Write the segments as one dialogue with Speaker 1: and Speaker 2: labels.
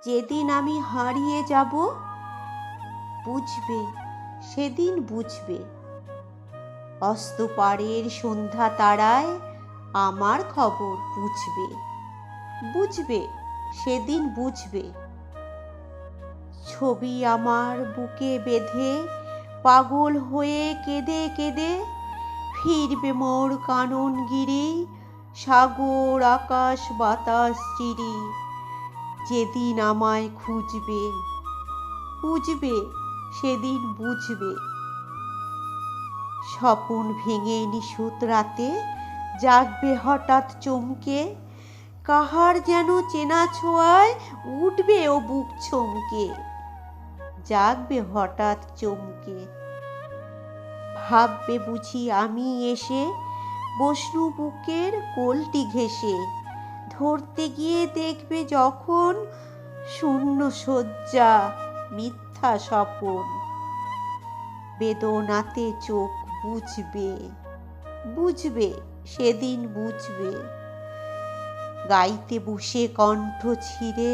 Speaker 1: যেদিন আমি হারিয়ে যাব, বুঝবে, সেদিন বুঝবে। অস্তপাড়ের সন্ধ্যা তারায় আমার খবর বুঝবে, বুঝবে, সেদিন বুঝবে। ছবি আমার বুকে বেঁধে পাগল হয়ে কেঁদে কেঁদে ফিরবে মোর কানন গিরি, সাগর আকাশ বাতাস চিরি। যেদিন আমায় খুঁজবে, বুঝবে, সেদিন বুঝবে। স্বপন ভেঙে নিশুত রাতে জাগবে হঠাৎ চমকে, কাহার যেন চেনা ছোঁয়ায় উঠবে ও বুক চমকে। জাগবে হঠাৎ চমকে, ভাববে বুঝি আমি এসে বসনু বুকের কোলটি ঘেঁষে। ধরতে গিয়ে দেখবে যখন শূন্য শয্যা, মিথ্যা স্বপন। বেদনাতে চোখ বুঝবে, বুঝবে, সেদিন বুঝবে। গাইতে বসে কণ্ঠ ছিঁড়ে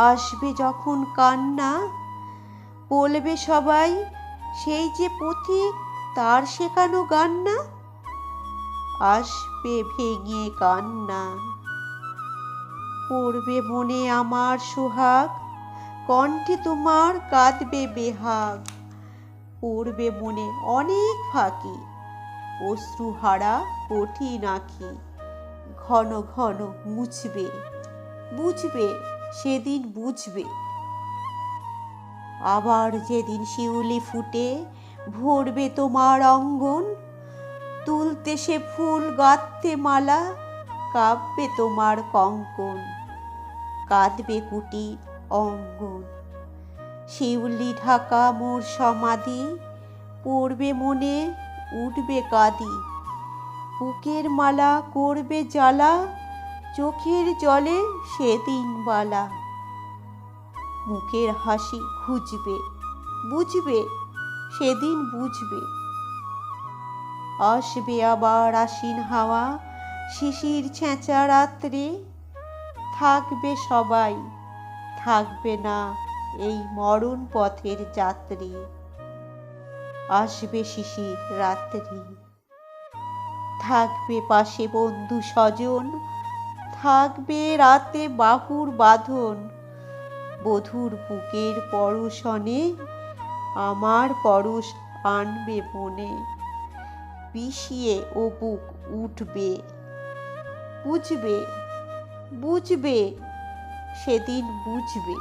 Speaker 1: আসবে যখন কান্না, বলবে সবাই সেই যে পথিক, তার শেখানো গান না। আসবে ভেঙে কান্না, পড়বে মনে আমার সোহাগ, কণ্ঠে তোমার কাঁদবে বেহাগ। পড়বে মনে অনেক ফাঁকি, অশ্রুহারা কঠিন আঁখি। ঘন ঘন মুছবে, বুঝবে, সেদিন বুঝবে। আবার যেদিন শিউলি ফুটে ভরবে তোমার অঙ্গন, তুলতে সে ফুল গাঁথতে মালা, কাঁপবে তোমার কঙ্কন। কাঁদবে কুটির অঙ্গন, শিউলি ঢাকা মোর সমাধি। পড়বে মনে উঠবে কাঁদি, বুকের মালা করবে জ্বালা, চোখের জলে সেদিন বালা। মুখের হাসি খুঁজবে, বুঝবে, সেদিন বুঝবে। আসবে আবার আশ্বিন হাওয়া, শিশির ছেঁচা রাত্রে। থাকবে সবাই, থাকবে না এই মরণ পথের যাত্রী। আসবে শিশির রাত্রি, থাকবে পাশে বন্ধু স্বজন, থাকবে রাতে বাহুর বাঁধন। বধূর বুকের পরশনে আমার পরশ আনবে মনে, বিষিয়ে ও বুক উঠবে, বুঝবে, বুঝবে, সেদিন বুঝবে।